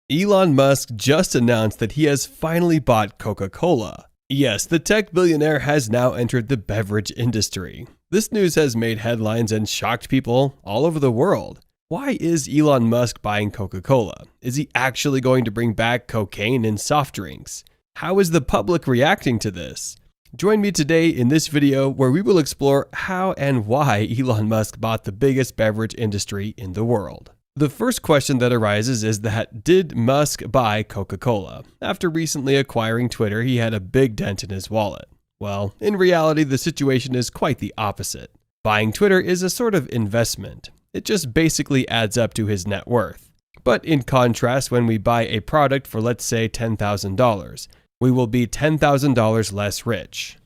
Elon Musk just announced that he has finally bought Coca-Cola. Yes, the tech billionaire has now entered the beverage industry. This news has made headlines and shocked people all over the world. Why is Elon Musk buying Coca-Cola? Is he actually going to bring back cocaine in soft drinks? How is the public reacting to this? Join me today in this video where we will explore how and why Elon Musk bought the biggest beverage industry in the world. The first question that arises is that, did Musk buy Coca-Cola? After recently acquiring Twitter, he had a big dent in his wallet. Well, in reality, the situation is quite the opposite. Buying Twitter is a sort of investment. It just basically adds up to his net worth. But in contrast, when we buy a product for, let's say, $10,000, we will be $10,000 less rich.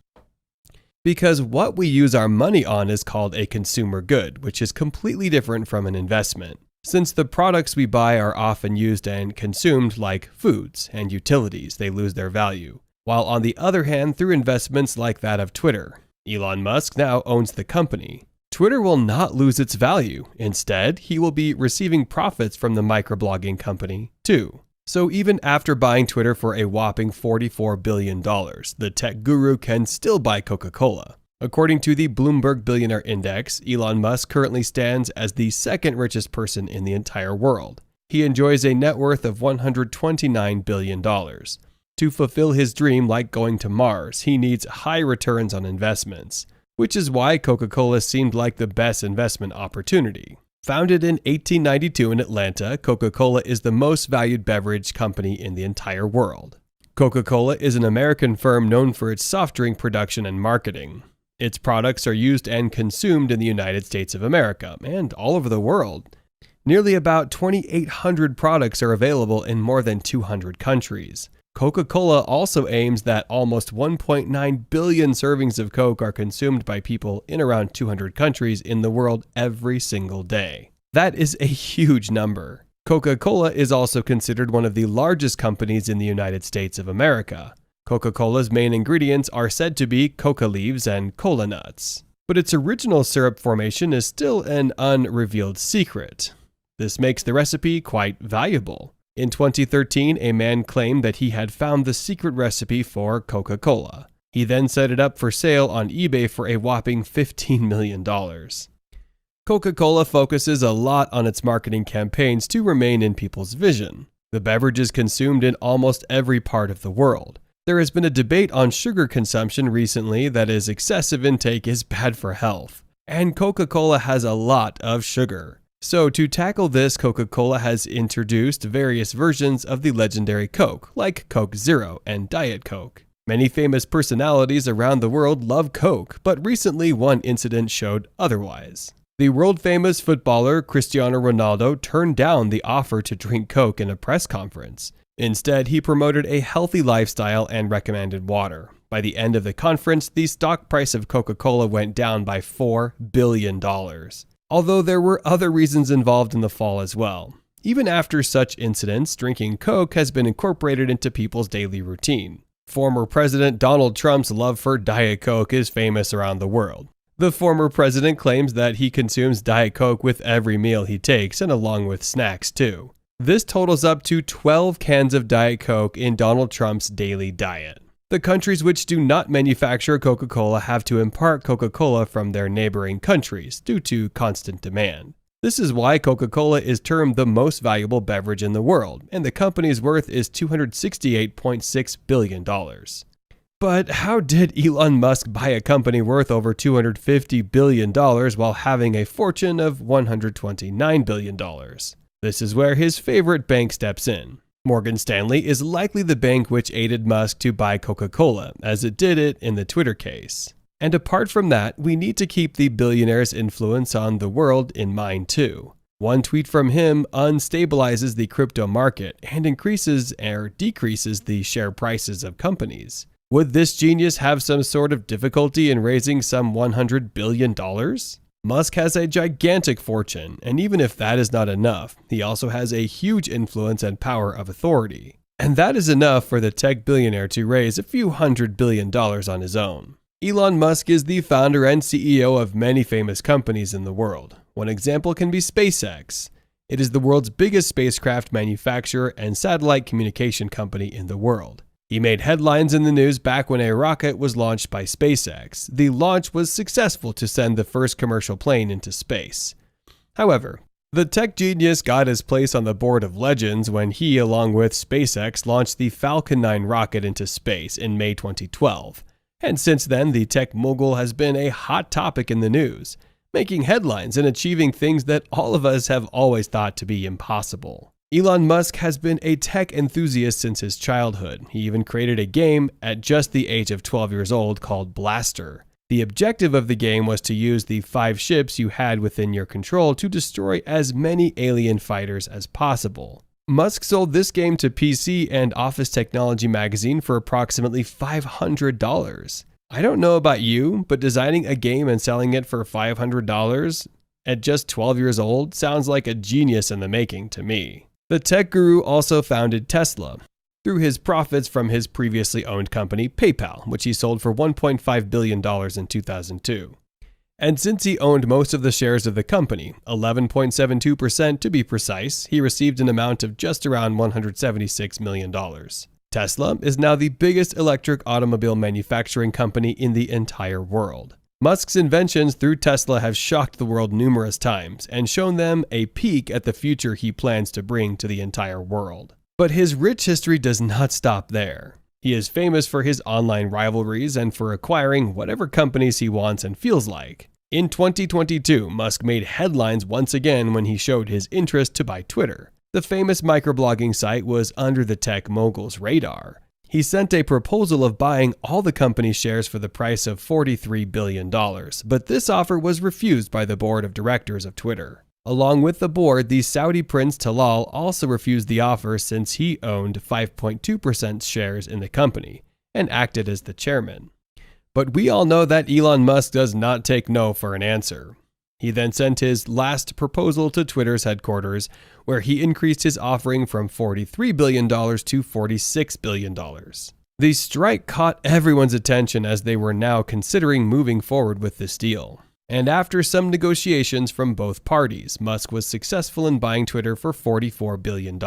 Because what we use our money on is called a consumer good, which is completely different from an investment. Since the products we buy are often used and consumed like foods and utilities, they lose their value. While on the other hand, through investments like that of Twitter, Elon Musk now owns the company. Twitter will not lose its value. Instead, he will be receiving profits from the microblogging company too. So even after buying Twitter for a whopping $44 billion, the tech guru can still buy Coca-Cola. According to the Bloomberg Billionaire Index, Elon Musk currently stands as the second richest person in the entire world. He enjoys a net worth of $129 billion. To fulfill his dream like going to Mars, he needs high returns on investments, which is why Coca-Cola seemed like the best investment opportunity. Founded in 1892 in Atlanta, Coca-Cola is the most valued beverage company in the entire world. Coca-Cola is an American firm known for its soft drink production and marketing. Its products are used and consumed in the United States of America and all over the world. Nearly about 2,800 products are available in more than 200 countries. Coca-Cola also aims that almost 1.9 billion servings of Coke are consumed by people in around 200 countries in the world every single day. That is a huge number. Coca-Cola is also considered one of the largest companies in the United States of America. Coca-Cola's main ingredients are said to be coca leaves and cola nuts, but its original syrup formation is still an unrevealed secret. This makes the recipe quite valuable. In 2013, a man claimed that he had found the secret recipe for Coca-Cola. He then set it up for sale on eBay for a whopping $15 million. Coca-Cola focuses a lot on its marketing campaigns to remain in people's vision. The beverage is consumed in almost every part of the world. There has been a debate on sugar consumption recently that excessive intake is bad for health, and Coca-Cola has a lot of sugar. So to tackle this, Coca-Cola has introduced various versions of the legendary Coke, like Coke Zero and Diet Coke. Many famous personalities around the world love Coke, but recently one incident showed otherwise. The world-famous footballer Cristiano Ronaldo turned down the offer to drink Coke in a press conference. Instead, he promoted a healthy lifestyle and recommended water. By the end of the conference, the stock price of Coca-Cola went down by $4 billion. Although there were other reasons involved in the fall as well. Even after such incidents, drinking Coke has been incorporated into people's daily routine. Former President Donald Trump's love for Diet Coke is famous around the world. The former president claims that he consumes Diet Coke with every meal he takes and along with snacks too. This totals up to 12 cans of Diet Coke in Donald Trump's daily diet. The countries which do not manufacture Coca-Cola have to import Coca-Cola from their neighboring countries due to constant demand. This is why Coca-Cola is termed the most valuable beverage in the world, and the company's worth is $268.6 billion. But how did Elon Musk buy a company worth over $250 billion while having a fortune of $129 billion? This is where his favorite bank steps in. Morgan Stanley is likely the bank which aided Musk to buy Coca-Cola, as it did it in the Twitter case. And apart from that, we need to keep the billionaire's influence on the world in mind too. One tweet from him unstabilizes the crypto market and increases or decreases the share prices of companies. Would this genius have some sort of difficulty in raising some $100 billion? Musk has a gigantic fortune, and even if that is not enough, he also has a huge influence and power of authority. And that is enough for the tech billionaire to raise a few $100 billion on his own. Elon Musk is the founder and CEO of many famous companies in the world. One example can be SpaceX. It is the world's biggest spacecraft manufacturer and satellite communication company in the world. He made headlines in the news back when a rocket was launched by SpaceX. The launch was successful to send the first commercial plane into space. However, the tech genius got his place on the board of legends when he, along with SpaceX, launched the Falcon 9 rocket into space in May 2012. And since then, the tech mogul has been a hot topic in the news, making headlines and achieving things that all of us have always thought to be impossible. Elon Musk has been a tech enthusiast since his childhood. He even created a game at just the age of 12 years old called Blaster. The objective of the game was to use the 5 ships you had within your control to destroy as many alien fighters as possible. Musk sold this game to PC and Office Technology magazine for approximately $500. I don't know about you, but designing a game and selling it for $500 at just 12 years old sounds like a genius in the making to me. The tech guru also founded Tesla through his profits from his previously owned company PayPal, which he sold for $1.5 billion in 2002. And since he owned most of the shares of the company, 11.72% to be precise, he received an amount of just around $176 million. Tesla is now the biggest electric automobile manufacturing company in the entire world. Musk's inventions through Tesla have shocked the world numerous times and shown them a peek at the future he plans to bring to the entire world. But his rich history does not stop there. He is famous for his online rivalries and for acquiring whatever companies he wants and feels like. In 2022, Musk made headlines once again when he showed his interest to buy Twitter. The famous microblogging site was under the tech mogul's radar. He sent a proposal of buying all the company's shares for the price of $43 billion, but this offer was refused by the board of directors of Twitter. Along with the board, the Saudi prince Talal also refused the offer since he owned 5.2% shares in the company and acted as the chairman. But we all know that Elon Musk does not take no for an answer. He then sent his last proposal to Twitter's headquarters, where he increased his offering from $43 billion to $46 billion. The strike caught everyone's attention as they were now considering moving forward with this deal. And after some negotiations from both parties, Musk was successful in buying Twitter for $44 billion.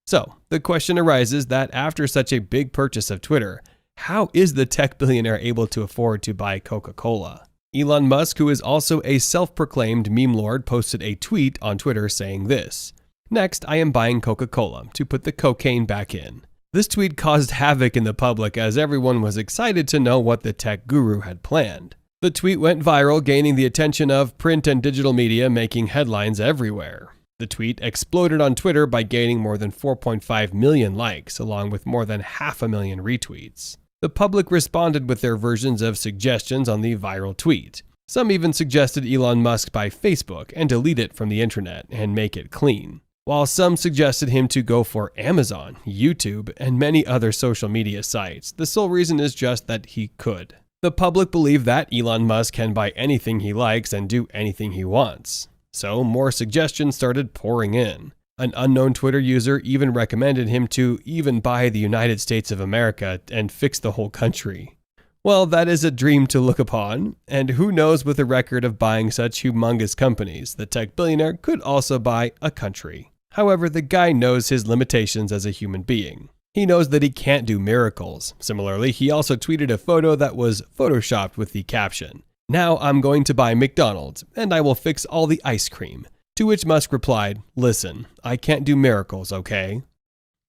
So, the question arises that after such a big purchase of Twitter, how is the tech billionaire able to afford to buy Coca-Cola? Elon Musk, who is also a self-proclaimed meme lord, posted a tweet on Twitter saying this: "Next, I am buying Coca-Cola to put the cocaine back in." This tweet caused havoc in the public as everyone was excited to know what the tech guru had planned. The tweet went viral, gaining the attention of print and digital media, making headlines everywhere. The tweet exploded on Twitter by gaining more than 4.5 million likes, along with more than 500,000 retweets. The public responded with their versions of suggestions on the viral tweet. Some even suggested Elon Musk buy Facebook and delete it from the internet and make it clean, while some suggested him to go for Amazon, YouTube, and many other social media sites. The sole reason is just that he could. The public believe that Elon Musk can buy anything he likes and do anything he wants. So more suggestions started pouring in. An unknown Twitter user even recommended him to even buy the United States of America and fix the whole country. Well, that is a dream to look upon, and who knows, with a record of buying such humongous companies, the tech billionaire could also buy a country. However, the guy knows his limitations as a human being. He knows that he can't do miracles. Similarly, he also tweeted a photo that was photoshopped with the caption, "Now I'm going to buy McDonald's, and I will fix all the ice cream." To which Musk replied, "Listen, I can't do miracles, okay?"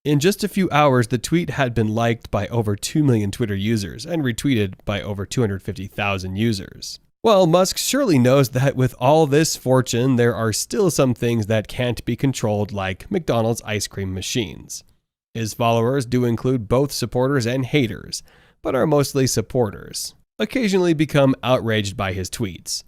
In just a few hours, the tweet had been liked by over 2 million Twitter users and retweeted by over 250,000 users. Well, Musk surely knows that with all this fortune, there are still some things that can't be controlled, like McDonald's ice cream machines. His followers do include both supporters and haters, but are mostly supporters, occasionally become outraged by his tweets.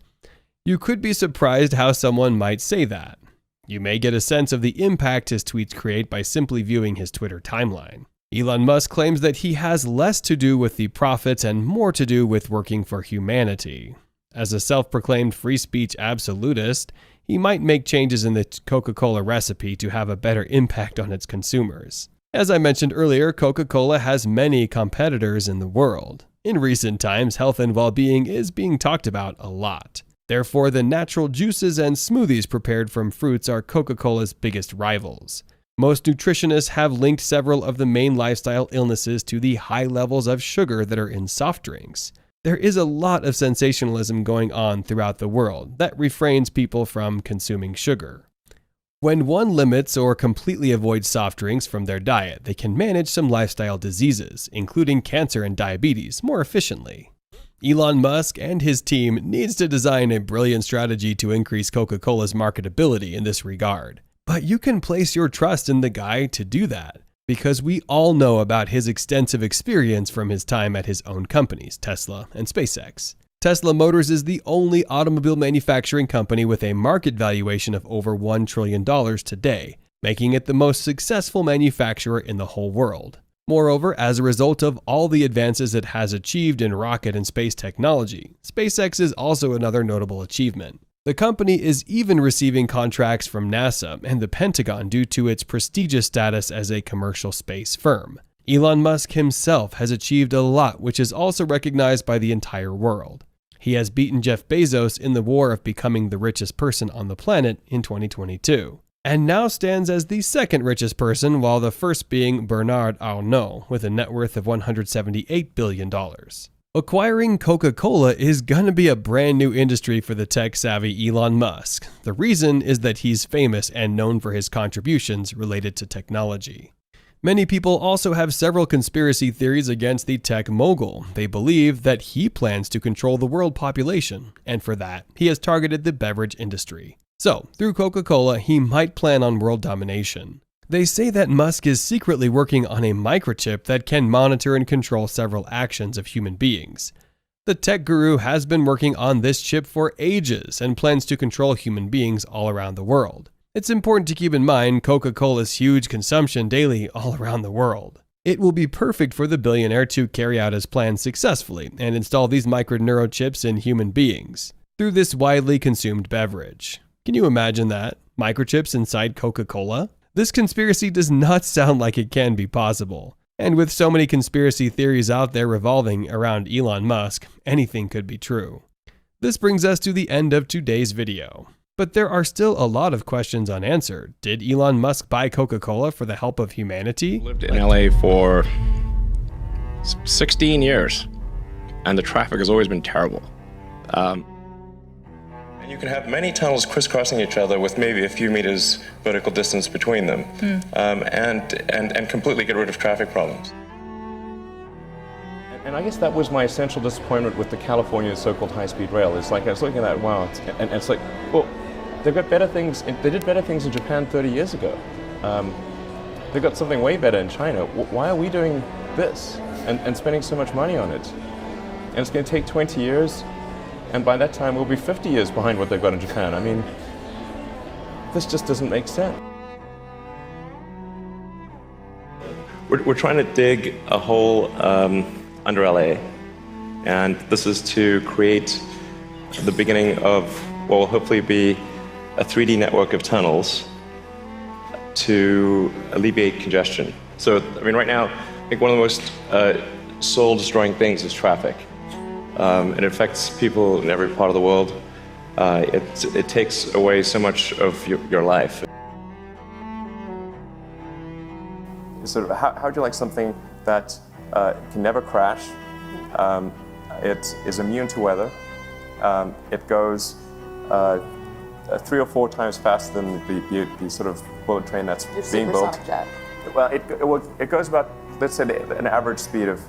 You could be surprised how someone might say that. You may get a sense of the impact his tweets create by simply viewing his Twitter timeline. Elon Musk claims that he has less to do with the profits and more to do with working for humanity. As a self-proclaimed free speech absolutist, he might make changes in the Coca-Cola recipe to have a better impact on its consumers. As I mentioned earlier, Coca-Cola has many competitors in the world. In recent times, health and well-being is being talked about a lot. Therefore, the natural juices and smoothies prepared from fruits are Coca-Cola's biggest rivals. Most nutritionists have linked several of the main lifestyle illnesses to the high levels of sugar that are in soft drinks. There is a lot of sensationalism going on throughout the world that refrains people from consuming sugar. When one limits or completely avoids soft drinks from their diet, they can manage some lifestyle diseases, including cancer and diabetes, more efficiently. Elon Musk and his team needs to design a brilliant strategy to increase Coca-Cola's marketability in this regard. But you can place your trust in the guy to do that, because we all know about his extensive experience from his time at his own companies, Tesla and SpaceX. Tesla Motors is the only automobile manufacturing company with a market valuation of over $1 trillion today, making it the most successful manufacturer in the whole world. Moreover, as a result of all the advances it has achieved in rocket and space technology, SpaceX is also another notable achievement. The company is even receiving contracts from NASA and the Pentagon due to its prestigious status as a commercial space firm. Elon Musk himself has achieved a lot, which is also recognized by the entire world. He has beaten Jeff Bezos in the war of becoming the richest person on the planet in 2022, and now stands as the second richest person, while the first being Bernard Arnault with a net worth of $178 billion. Acquiring Coca-Cola is gonna be a brand new industry for the tech-savvy Elon Musk. The reason is that he's famous and known for his contributions related to technology. Many people also have several conspiracy theories against the tech mogul. They believe that he plans to control the world population, and for that, he has targeted the beverage industry. So, through Coca-Cola, he might plan on world domination. They say that Musk is secretly working on a microchip that can monitor and control several actions of human beings. The tech guru has been working on this chip for ages and plans to control human beings all around the world. It's important to keep in mind Coca-Cola's huge consumption daily all around the world. It will be perfect for the billionaire to carry out his plan successfully and install these microneurochips in human beings through this widely consumed beverage. Can you imagine that? Microchips inside Coca-Cola? This conspiracy does not sound like it can be possible. And with so many conspiracy theories out there revolving around Elon Musk, anything could be true. This brings us to the end of today's video. But there are still a lot of questions unanswered. Did Elon Musk buy Coca-Cola for the help of humanity? Lived in LA for 16 years, and the traffic has always been terrible. You can have many tunnels crisscrossing each other with maybe a few meters vertical distance between them, and completely get rid of traffic problems. And I guess that was my essential disappointment with the California so-called high-speed rail. It's like I was looking at that, wow, and it's like, well, they've got better things. They did better things in Japan 30 years ago. They've got something way better in China. Why are we doing this and spending so much money on it? And it's going to take 20 years. And by that time, we'll be 50 years behind what they've got in Japan. I mean, this just doesn't make sense. We're trying to dig a hole under LA, and this is to create the beginning of what will hopefully be a 3D network of tunnels to alleviate congestion. So, I mean, right now, I think one of the most soul-destroying things is traffic. It affects people in every part of the world. It takes away so much of your life. Sort of, how would you like something that can never crash? It is immune to weather. It goes 3 or 4 times faster than the sort of bullet train that's being built. Jet. Well, it goes about, let's say, an average speed of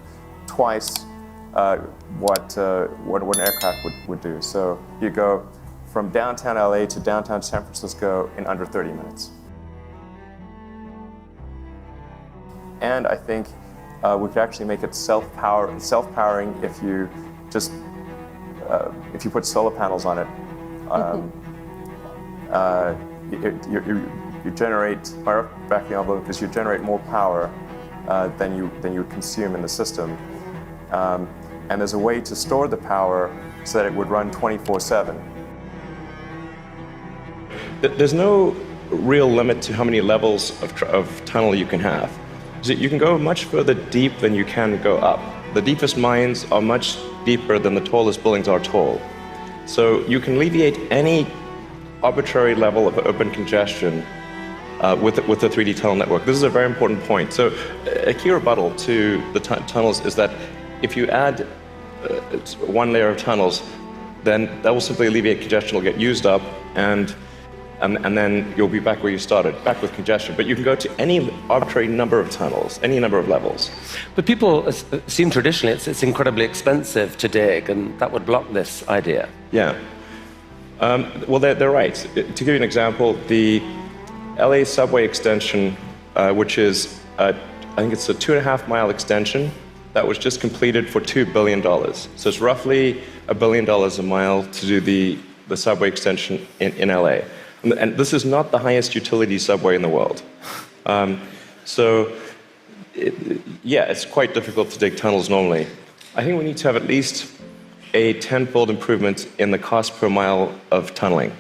twice what an aircraft would do. So you go from downtown LA to downtown San Francisco in under 30 minutes. And I think we could actually make it self-powering if you just if you put solar panels on it. You generate, by back the envelope, because you generate more power than you consume in the system. And there's a way to store the power so that it would run 24/7. There's no real limit to how many levels of tunnel you can have. So you can go much further deep than you can go up. The deepest mines are much deeper than the tallest buildings are tall. So you can alleviate any arbitrary level of open congestion with the 3D tunnel network. This is a very important point. So a key rebuttal to the tunnels is that if you add one layer of tunnels, then that will simply alleviate congestion, will get used up, and then you'll be back where you started, back with congestion. But you can go to any arbitrary number of tunnels, any number of levels. But people assume traditionally it's incredibly expensive to dig, and that would block this idea. Yeah. Well, they're right. To give you an example, the LA subway extension, which is, I think it's a 2.5-mile extension that was just completed for $2 billion. So it's roughly $1 billion a mile to do the subway extension in LA. And this is not the highest utility subway in the world. It's quite difficult to dig tunnels normally. I think we need to have at least a 10-fold improvement in the cost per mile of tunneling.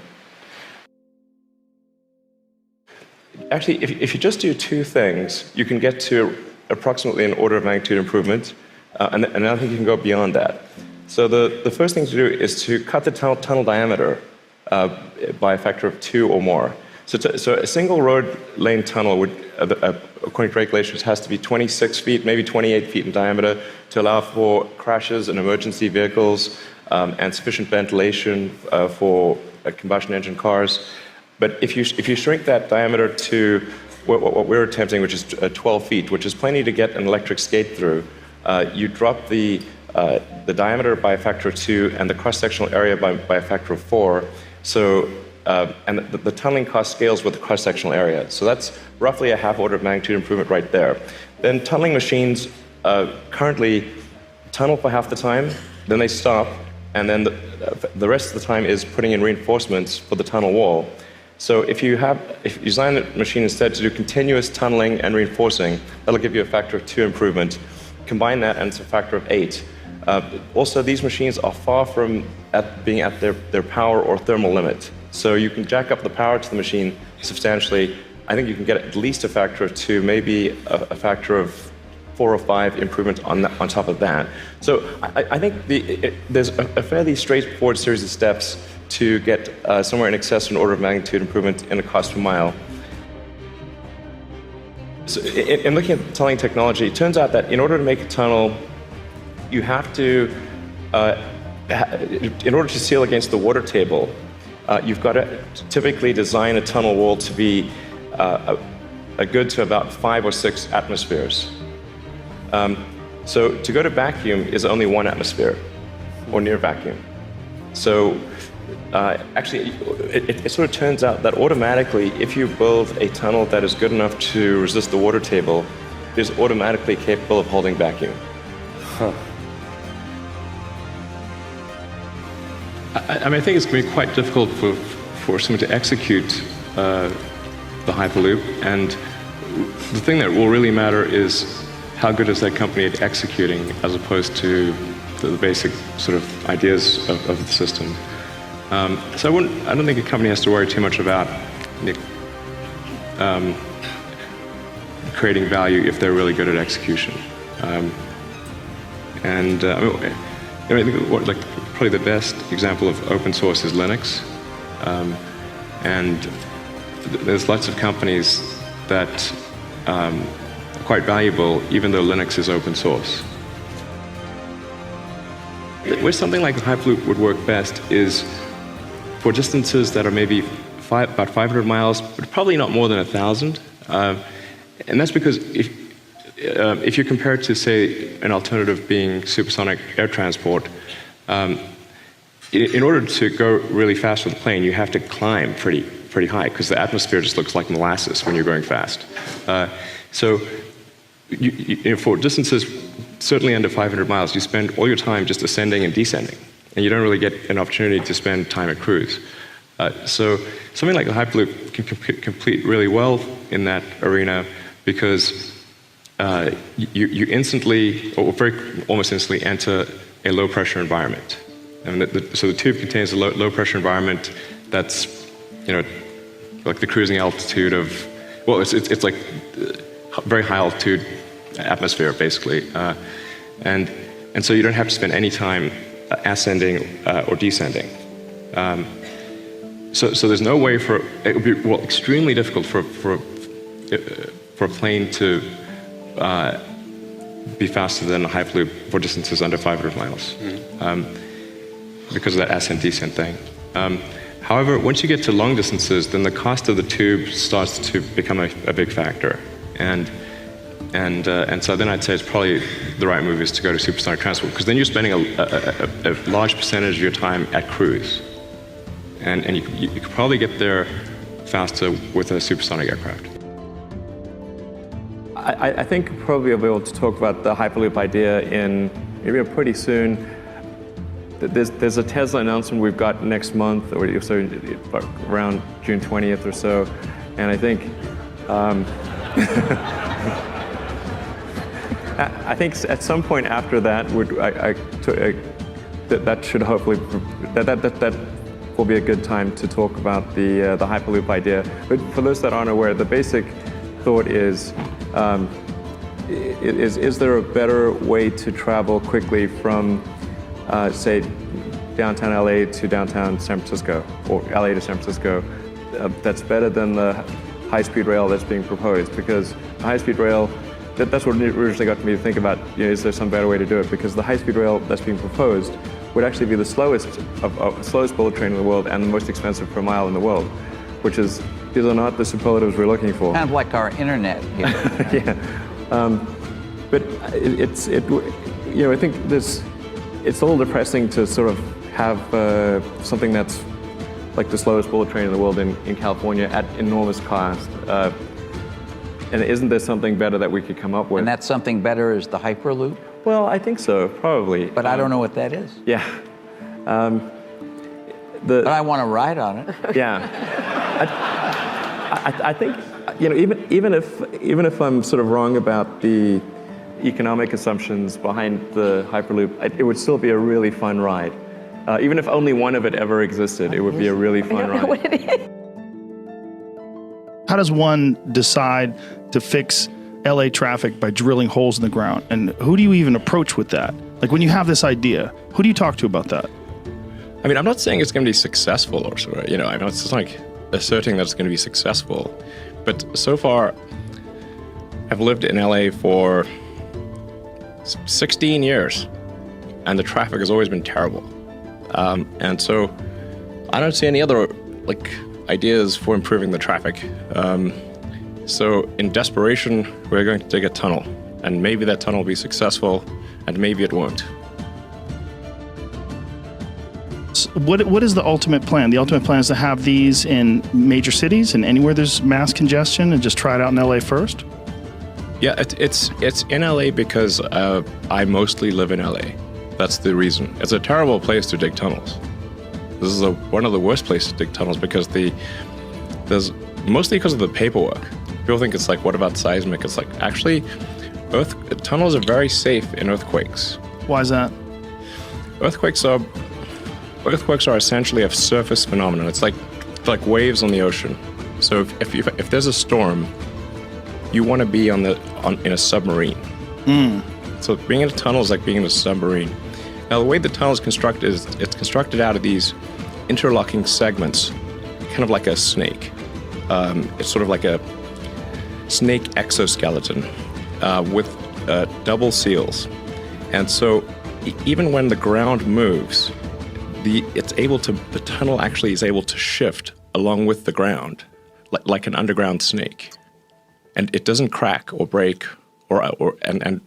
Actually, if you just do two things, you can get to approximately an order of magnitude improvement, and I think you can go beyond that. So the first thing to do is to cut the tunnel diameter by a factor of 2 or more. So a single road lane tunnel would, according to regulations, has to be 26 feet, maybe 28 feet in diameter to allow for crashes and emergency vehicles and sufficient ventilation for combustion engine cars. But if you shrink that diameter to what we're attempting, which is 12 feet, which is plenty to get an electric skate through, you drop the diameter by a factor of 2 and the cross-sectional area by a factor of 4. So, and the tunneling cost scales with the cross-sectional area. So that's roughly a half order of magnitude improvement right there. Then tunneling machines currently tunnel for half the time, then they stop, and then the rest of the time is putting in reinforcements for the tunnel wall. So if you design the machine instead to do continuous tunneling and reinforcing, that'll give you a factor of 2 improvement. Combine that and it's a factor of 8. Also, these machines are far from being at their power or thermal limit. So you can jack up the power to the machine substantially. I think you can get at least a factor of 2, maybe a factor of 4 or 5 improvement on top of that. So I think there's a fairly straightforward series of steps to get somewhere in excess of an order of magnitude improvement in the cost per mile. So in looking at tunneling technology, it turns out that in order to make a tunnel, you have to, in order to seal against the water table, you've got to typically design a tunnel wall to be a good to about 5 or 6 atmospheres. So to go to vacuum is only 1 atmosphere, or near vacuum. So actually, it sort of turns out that automatically, if you build a tunnel that is good enough to resist the water table, it is automatically capable of holding vacuum. Huh. I think it's going to be quite difficult for someone to execute the Hyperloop, and the thing that will really matter is how good is that company at executing, as opposed to the basic sort of ideas of the system. So I don't think a company has to worry too much about creating value if they're really good at execution. I think probably the best example of open source is Linux, and there's lots of companies that are quite valuable, even though Linux is open source. Where something like a Hyperloop would work best is for distances that are maybe about 500 miles, but probably not more than 1,000. And that's because if you compare it to, say, an alternative being supersonic air transport, in order to go really fast with a plane, you have to climb pretty high, because the atmosphere just looks like molasses when you're going fast. So for distances certainly under 500 miles, you spend all your time just ascending and descending, and you don't really get an opportunity to spend time at cruise. So something like the Hyperloop can compete really well in that arena, because you instantly, or almost instantly, enter a low-pressure environment. And so the tube contains a low-pressure environment that's, like the cruising altitude of, well, it's like very high altitude atmosphere, basically, and so you don't have to spend any time ascending or descending. So there's no way it would be, well, extremely difficult for a plane to be faster than a Hyperloop for distances under 500 miles because of that ascent-descent thing. However, once you get to long distances, then the cost of the tube starts to become a big factor. And so then I'd say it's probably the right move is to go to supersonic transport, because then you're spending a large percentage of your time at cruise. And you could probably get there faster with a supersonic aircraft. I think probably I'll be able to talk about the Hyperloop idea in maybe pretty soon. There's a Tesla announcement we've got next month, or so around June 20th or so, and I think I think at some point after that, that should hopefully that will be a good time to talk about the Hyperloop idea. But for those that aren't aware, the basic thought is there a better way to travel quickly from, say, downtown LA to downtown San Francisco, or LA to San Francisco, that's better than the high-speed rail that's being proposed? Because the high-speed rail, that's what originally got me to think about, is there some better way to do it? Because the high-speed rail that's being proposed would actually be the slowest bullet train in the world and the most expensive per mile in the world, which is, these are not the superlatives we're looking for. Kind of like our internet here. Yeah, but I think it's a little depressing to sort of have something that's like the slowest bullet train in the world in California at enormous cost. And isn't there something better that we could come up with? And that something better is the Hyperloop? Well, I think so, probably. But I don't know what that is. Yeah. But I want to ride on it. Yeah. I think, even if I'm sort of wrong about the economic assumptions behind the Hyperloop, it would still be a really fun ride. Even if only one of it ever existed, it would be a really fun ride. What it is. How does one decide to fix LA traffic by drilling holes in the ground? And who do you even approach with that? Like, when you have this idea, who do you talk to about that? I mean, I'm not saying it's going to be successful or so, I'm not just like asserting that it's going to be successful. But so far, I've lived in LA for 16 years, and the traffic has always been terrible. And so I don't see any other ideas for improving the traffic. So in desperation, we're going to dig a tunnel, and maybe that tunnel will be successful, and maybe it won't. So what is the ultimate plan? The ultimate plan is to have these in major cities and anywhere there's mass congestion, and just try it out in LA first? Yeah, it's in LA because I mostly live in LA. That's the reason. It's a terrible place to dig tunnels. This is one of the worst places to dig tunnels because there's mostly because of the paperwork. People think it's like, what about seismic? It's like, actually, tunnels are very safe in earthquakes. Why is that? Earthquakes are essentially a surface phenomenon. It's like waves on the ocean. So if there's a storm, you want to be in a submarine. So being in a tunnel is like being in a submarine. Now the way the tunnel is constructed is it's constructed out of these interlocking segments, kind of like a snake. It's sort of like a snake exoskeleton with double seals. And so even when the ground moves, the tunnel actually is able to shift along with the ground, like an underground snake. And it doesn't crack or break, and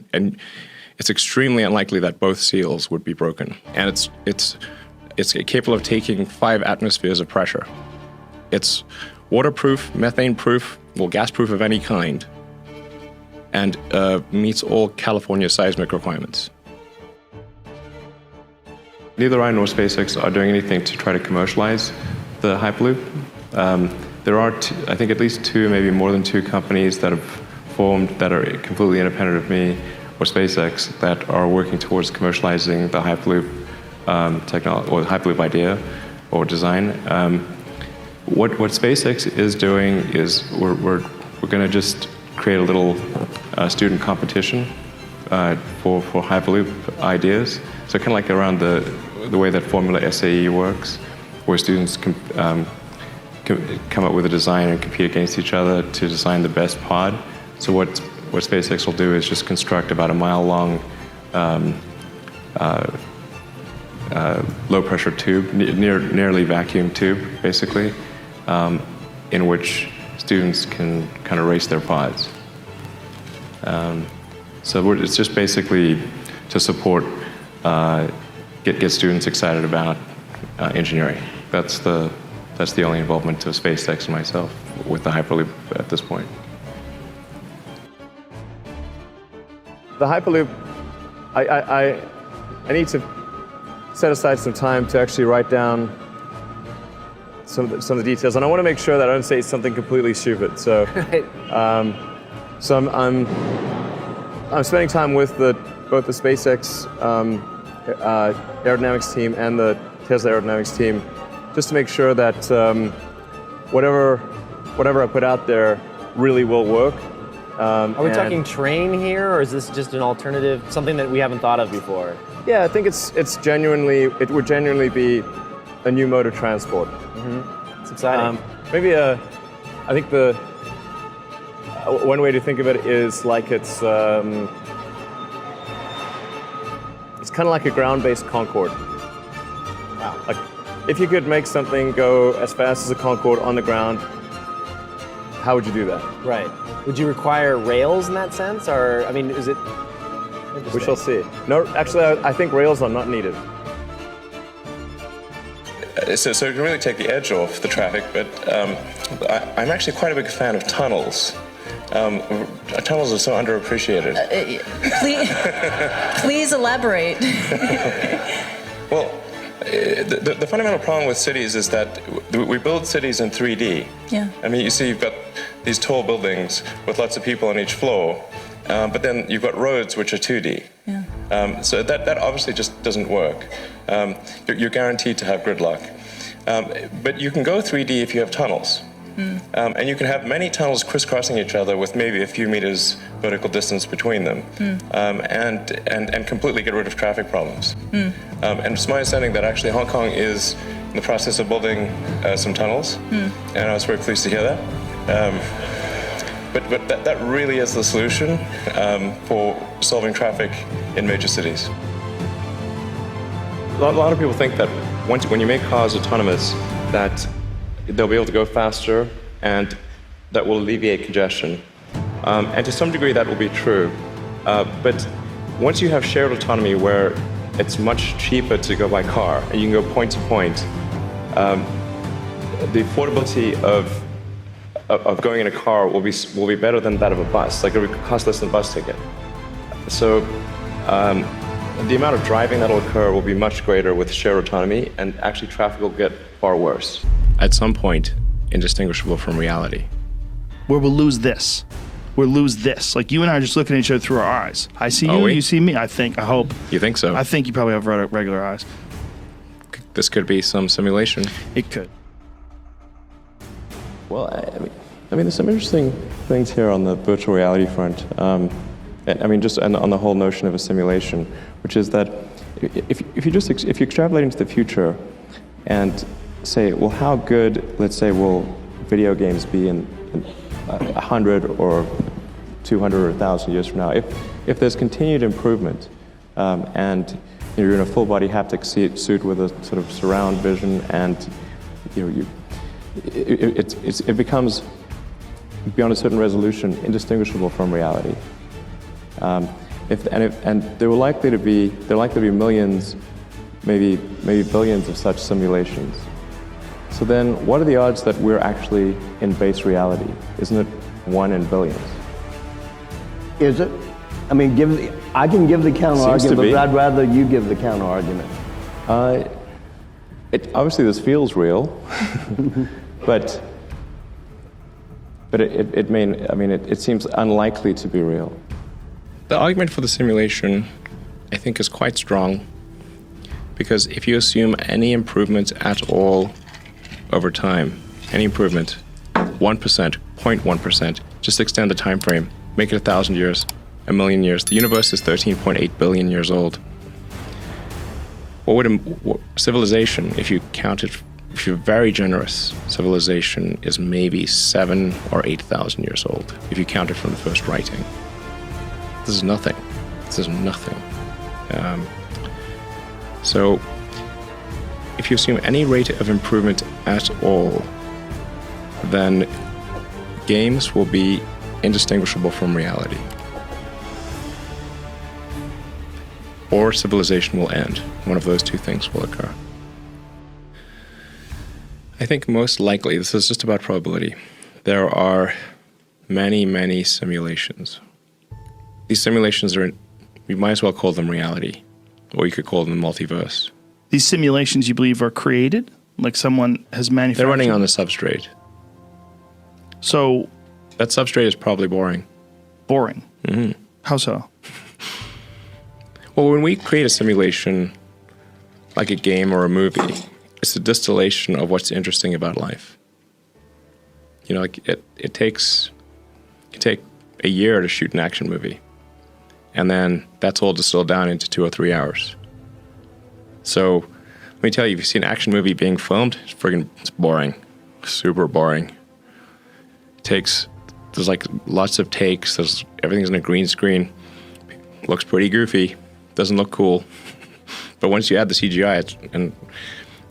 it's extremely unlikely that both seals would be broken. And it's capable of taking 5 atmospheres of pressure. It's waterproof, methane-proof, gas-proof of any kind, and meets all California seismic requirements. Neither I nor SpaceX are doing anything to try to commercialize the Hyperloop. There are, I think, at least 2, maybe more than 2 companies that have formed that are completely independent of me or SpaceX that are working towards commercializing the Hyperloop technology or the Hyperloop idea or design. What SpaceX is doing is we're going to just create a little student competition for Hyperloop ideas. So kind of like around the way that Formula SAE works. where students can come up with a design and compete against each other to design the best pod. So what SpaceX will do is just construct about a mile-long low-pressure tube, nearly vacuum tube, basically, in which students can kind of race their pods. So it's just basically to support, get students excited about engineering. That's the only involvement of SpaceX and myself with the Hyperloop at this point. The Hyperloop, I need to set aside some time to actually write down some of the details, and I want to make sure that I don't say something completely stupid. So, I'm spending time with both the SpaceX aerodynamics team and the Tesla aerodynamics team, just to make sure that whatever I put out there really will work. Are we talking train here, or is this just an alternative, something that we haven't thought of before? Yeah, I think it would genuinely be a new mode of transport. Mm-hmm. It's exciting. I think one way to think of it is like it's kind of like a ground-based Concorde. Wow. Like, if you could make something go as fast as a Concorde on the ground, how would you do that? Right. Would you require rails in that sense, or I mean, is it? We shall see. No, actually, I think rails are not needed. So it can really take the edge off the traffic, but I'm actually quite a big fan of tunnels. Tunnels are so underappreciated. Please elaborate. Well, the fundamental problem with cities is that we build cities in 3D. Yeah. I mean, you see you've got these tall buildings with lots of people on each floor, but then you've got roads which are 2D. Yeah. So that obviously just doesn't work. You're guaranteed to have gridlock. But you can go 3D if you have tunnels. And you can have many tunnels crisscrossing each other with maybe a few meters vertical distance between them, and completely get rid of traffic problems. And it's my understanding that actually Hong Kong is in the process of building some tunnels, and I was very pleased to hear that. But that really is the solution for solving traffic in major cities. A lot of people think that when you make cars autonomous, that they'll be able to go faster, and that will alleviate congestion. And to some degree, that will be true. But once you have shared autonomy where it's much cheaper to go by car, and you can go point to point, the affordability of going in a car will be better than that of a bus. Like, it will cost less than a bus ticket. So the amount of driving that will occur will be much greater with shared autonomy, and actually traffic will get far worse. At some point, indistinguishable from reality. Where we'll lose this. We'll lose this. Like, you and I are just looking at each other through our eyes. I see you, you see me. I hope. You think so? I think you probably have regular eyes. This could be some simulation. It could. Well, I mean, there's some interesting things here on the virtual reality front. I mean, just on the whole notion of a simulation, which is that if you extrapolate into the future and say, well, how good, let's say, will video games be in 100 or 200 or 1,000 years from now? If there's continued improvement, and you're in a full-body haptic suit with a sort of surround vision, and it becomes, beyond a certain resolution, indistinguishable from reality. And there are likely to be millions, maybe billions of such simulations. So then, what are the odds that we're actually in base reality? Isn't it 1 in billions? Is it? I mean, I can give the counter argument, but I'd rather you give the counter argument. Obviously, this feels real, but it seems unlikely to be real. The argument for the simulation, I think, is quite strong, because if you assume any improvement at all over time, any improvement, 1%, 0.1%, just extend the time frame, make it 1,000 years, 1,000,000 years. The universe is 13.8 billion years old. What would civilization, if you counted if you're very generous, civilization is maybe 7,000 or 8,000 years old, if you count it from the first writing. This is nothing. This is nothing. So, if you assume any rate of improvement at all, then games will be indistinguishable from reality. Or civilization will end. One of those two things will occur. I think most likely, this is just about probability, there are many, many simulations. These simulations are, you might as well call them reality, or you could call them multiverse. These simulations, you believe, are created? Like someone has manufactured? They're running on the substrate. So... that substrate is probably boring. Boring? Mm-hmm. How so? Well, when we create a simulation, like a game or a movie, it's a distillation of what's interesting about life. You know, like it can take a year to shoot an action movie, and then that's all distilled down into 2 or 3 hours. So, let me tell you, if you see an action movie being filmed, it's boring, super boring. There's like lots of takes. Everything's in a green screen. Looks pretty goofy. Doesn't look cool. But once you add the CGI and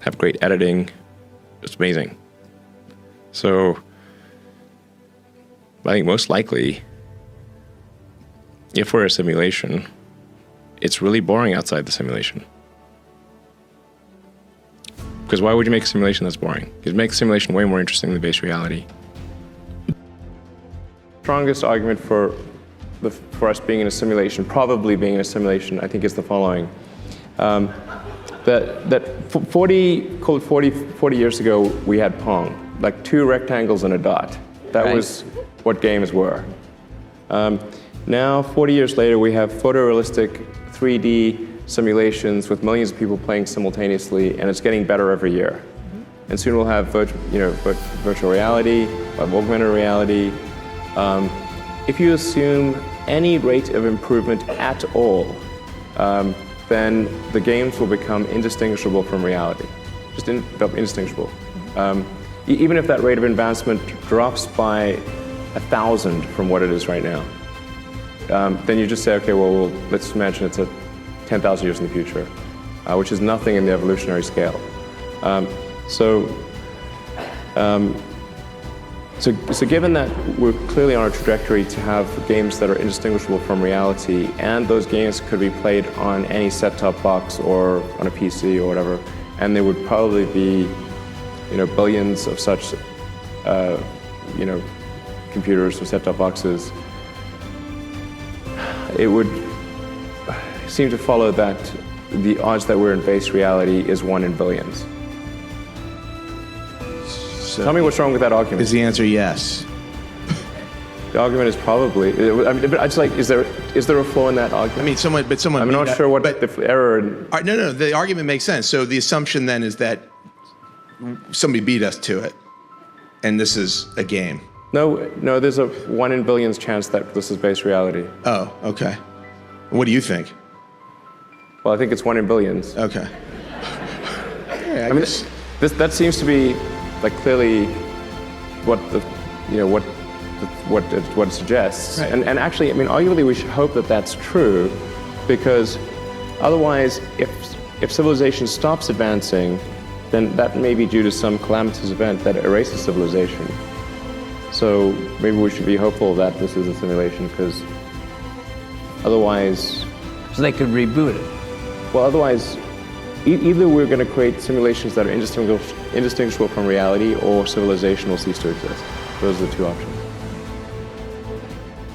have great editing, it's amazing. So I think most likely, if we're a simulation, it's really boring outside the simulation. Because why would you make a simulation that's boring? You'd make a simulation way more interesting than base reality. Strongest argument for us being in a simulation, probably being in a simulation, I think is the following. That 40 years ago, we had Pong, like 2 rectangles and a dot. That was what games were. Now, 40 years later, we have photorealistic 3D simulations with millions of people playing simultaneously, and it's getting better every year. And soon we'll have virtual reality, augmented reality. If you assume any rate of improvement at all, then the games will become indistinguishable from reality. Just indistinguishable. Even if that rate of advancement drops by 1,000 from what it is right now, then you just say, okay, well, let's imagine it's 10,000 years in the future, which is nothing in the evolutionary scale. So given that we're clearly on a trajectory to have games that are indistinguishable from reality, and those games could be played on any set-top box or on a PC or whatever, and there would probably be, billions of such, computers or set-top boxes, it would seem to follow that the odds that we're in base reality is 1 in billions. So tell me what's wrong with that argument. Is the answer yes? The argument is probably. But I just like, is there a flaw in that argument? I mean, someone. I'm not sure what the error. No. The argument makes sense. So the assumption then is that somebody beat us to it, and this is a game. No. There's a 1 in billions chance that this is base reality. Oh, okay. What do you think? Well, I think it's 1 in billions. Okay. I mean, that seems to be like clearly what it suggests. Right. And actually, I mean, arguably we should hope that that's true, because otherwise, if civilization stops advancing, then that may be due to some calamitous event that erases civilization. So maybe we should be hopeful that this is a simulation, because otherwise... So they could reboot it. Well, otherwise, either we're going to create simulations that are indistinguishable from reality, or civilization will cease to exist. Those are the 2 options.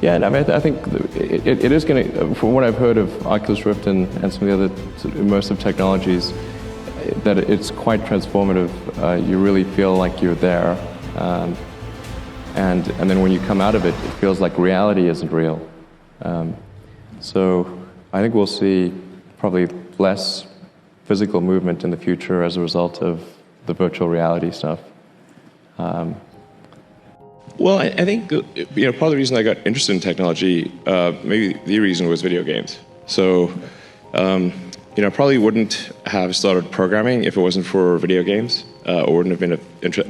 Yeah, I mean, I think it is going to, from what I've heard of Oculus Rift and some of the other immersive technologies, that it's quite transformative. You really feel like you're there. And then when you come out of it, it feels like reality isn't real. So I think we'll see probably less physical movement in the future as a result of the virtual reality stuff. Well, I think part of the reason I got interested in technology, maybe the reason was video games. So, probably wouldn't have started programming if it wasn't for video games. or wouldn't have been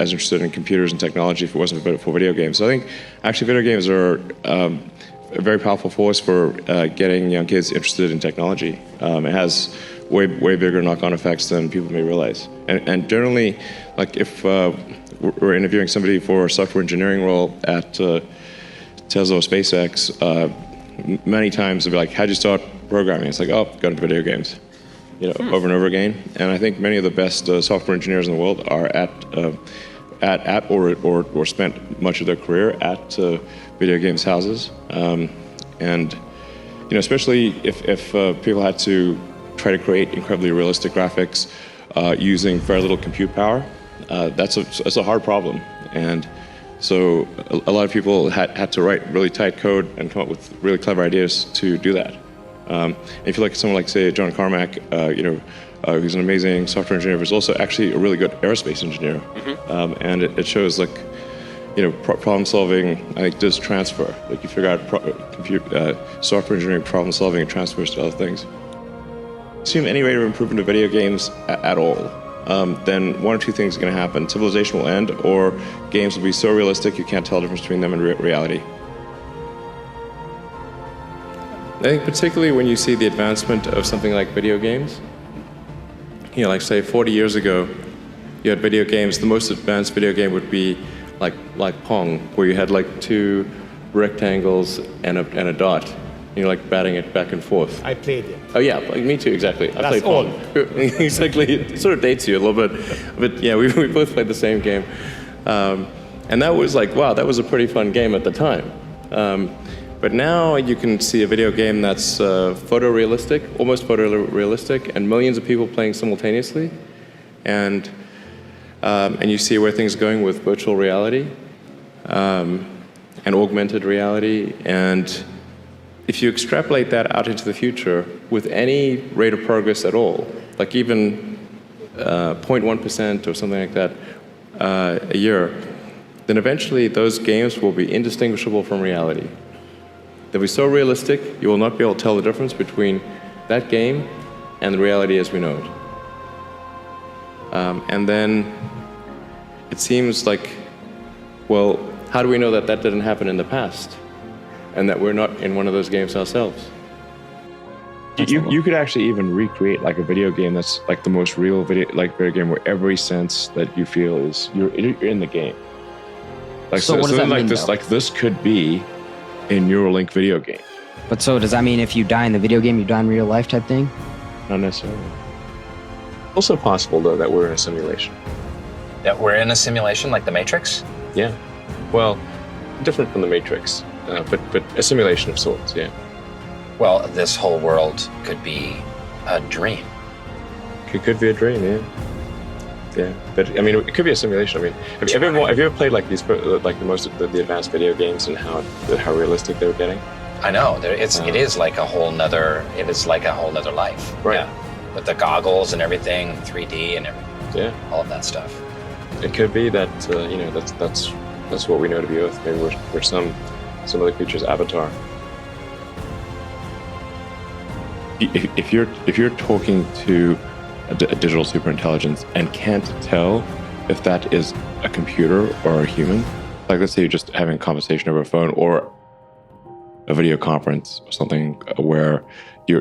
as interested in computers and technology if it wasn't for video games. So I think actually video games are a very powerful force for getting young kids interested in technology. It has way bigger knock-on effects than people may realize. And generally, like if we're interviewing somebody for a software engineering role at Tesla or SpaceX, many times they'll be like, how'd you start programming? It's like, oh, got into video games, over and over again. And I think many of the best software engineers in the world are at or spent much of their career at video games houses. And especially if people had to try to create incredibly realistic graphics using very little compute power, that's a hard problem. And so a lot of people had to write really tight code and come up with really clever ideas to do that. If you look at someone like, say, John Carmack, who's an amazing software engineer, but is also actually a really good aerospace engineer. Mm-hmm. And it shows, like, problem solving, I think, does transfer. Like, you figure out software engineering problem solving and transfers to other things. Assume any rate of improvement of video games at all, then one or two things are going to happen. Civilization will end, or games will be so realistic you can't tell the difference between them and reality. I think particularly when you see the advancement of something like video games, like say 40 years ago, you had video games, the most advanced video game would be like Pong, where you had like two rectangles and a dot. Like batting it back and forth. I played it. Oh yeah, me too, exactly. I played Pong. Exactly, it sort of dates you a little bit. But yeah, we both played the same game. And that was like, wow, that was a pretty fun game at the time. But now you can see a video game that's photorealistic, almost photorealistic, and millions of people playing simultaneously. And you see where things are going with virtual reality and augmented reality. And if you extrapolate that out into the future with any rate of progress at all, like even 0.1% or something like that a year, then eventually those games will be indistinguishable from reality. They'll be so realistic, you will not be able to tell the difference between that game and the reality as we know it. And then it seems like, well, how do we know that that didn't happen in the past? And that we're not in one of those games ourselves? You could actually even recreate like a video game that's like the most real video game where every sense that you feel is you're in the game. Like so what does that mean, this, like this could be a Neuralink video game. But so does that mean if you die in the video game, you die in real life type thing? Not necessarily. Also possible though that we're in a simulation. That we're in a simulation like the Matrix? Yeah. Well, different from the Matrix, but a simulation of sorts, yeah. Well, this whole world could be a dream. It could be a dream, yeah. Yeah, but I mean, it could be a simulation. I mean, have you ever played like these, like the advanced video games and how realistic they were getting? I know. It is like a whole nother. It is like a whole nother life. Right. Yeah. With the goggles and everything, 3D and everything. Yeah. All of that stuff. It could be that that's what we know to be Earth. Maybe we're some other creature's avatar. If you're talking to a digital superintelligence and can't tell if that is a computer or a human, like let's say you're just having a conversation over a phone or a video conference or something where you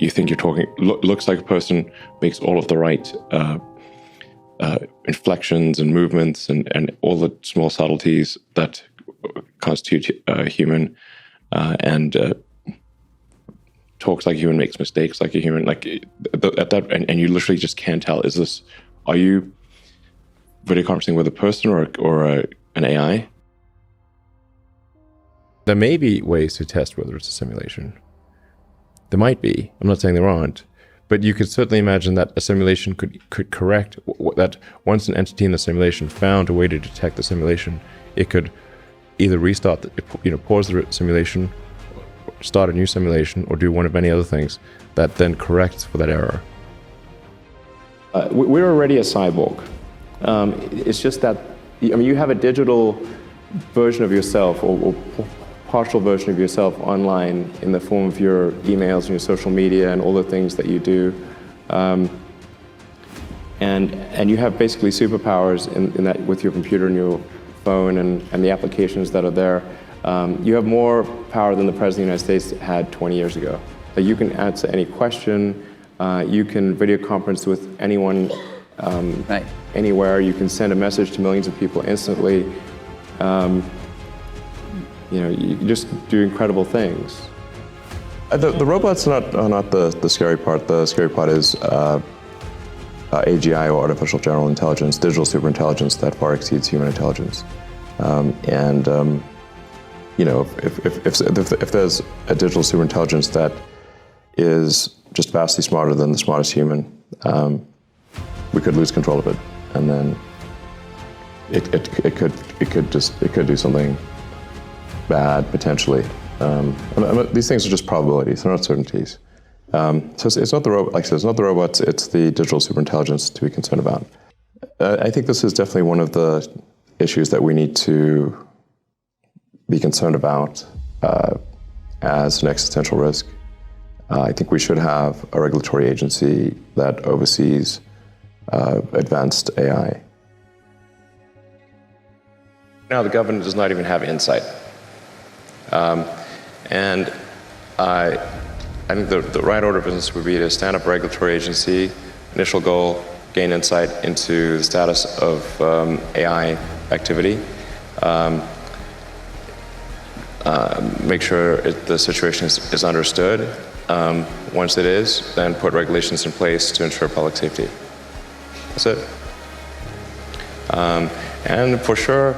think you're talking, looks like a person, makes all of the right inflections and movements and all the small subtleties that constitute a human, and talks like a human, makes mistakes like a human, like at that, and you literally just can't tell, are you video conferencing with a person or an AI? There may be ways to test whether it's a simulation. There might be. I'm not saying there aren't. But you could certainly imagine that a simulation could correct that. Once an entity in the simulation found a way to detect the simulation, it could either restart, pause the simulation, start a new simulation, or do one of many other things that then corrects for that error. We're already a cyborg. It's just that, you have a digital version of yourself or partial version of yourself online in the form of your emails and your social media and all the things that you do. and you have basically superpowers in that with your computer and your phone and the applications that are there. You have more power than the President of the United States had 20 years ago. That you can answer any question, you can video conference with anyone anywhere, you can send a message to millions of people instantly. You just do incredible things. The robots are not the scary part. The scary part is AGI, or artificial general intelligence, digital superintelligence that far exceeds human intelligence. If there's a digital superintelligence that is just vastly smarter than the smartest human, we could lose control of it, and then it could do something bad potentially. These things are just probabilities; they're not certainties. So it's not the robot. Like I said, it's not the robots; it's the digital superintelligence to be concerned about. I think this is definitely one of the issues that we need to be concerned about as an existential risk. I think we should have a regulatory agency that oversees advanced AI. Now the government does not even have insight. And I think the right order of business would be to stand up a regulatory agency, initial goal, gain insight into the status of AI activity, make sure the situation is understood. Once it is, then put regulations in place to ensure public safety. That's it. And for sure,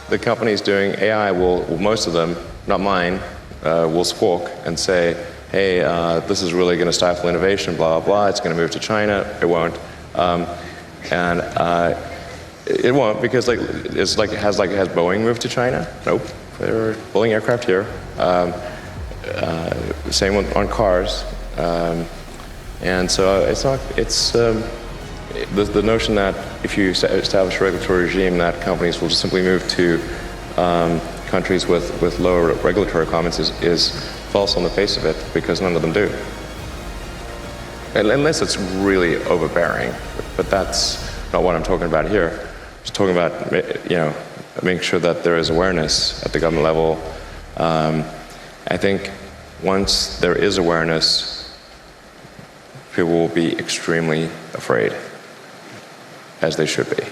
the companies doing AI will, most of them, not mine, will squawk and say, hey, this is really going to stifle innovation, blah, blah, blah. It's going to move to China. It won't. It won't, because has Boeing moved to China? Nope. They're building aircraft here. Same on cars. And so the notion that if you establish a regulatory regime, that companies will just simply move to countries with lower regulatory requirements is false on the face of it, because none of them do. Unless it's really overbearing, but that's not what I'm talking about here. I'm just talking about, making sure that there is awareness at the government level. I think once there is awareness, people will be extremely afraid, as they should be.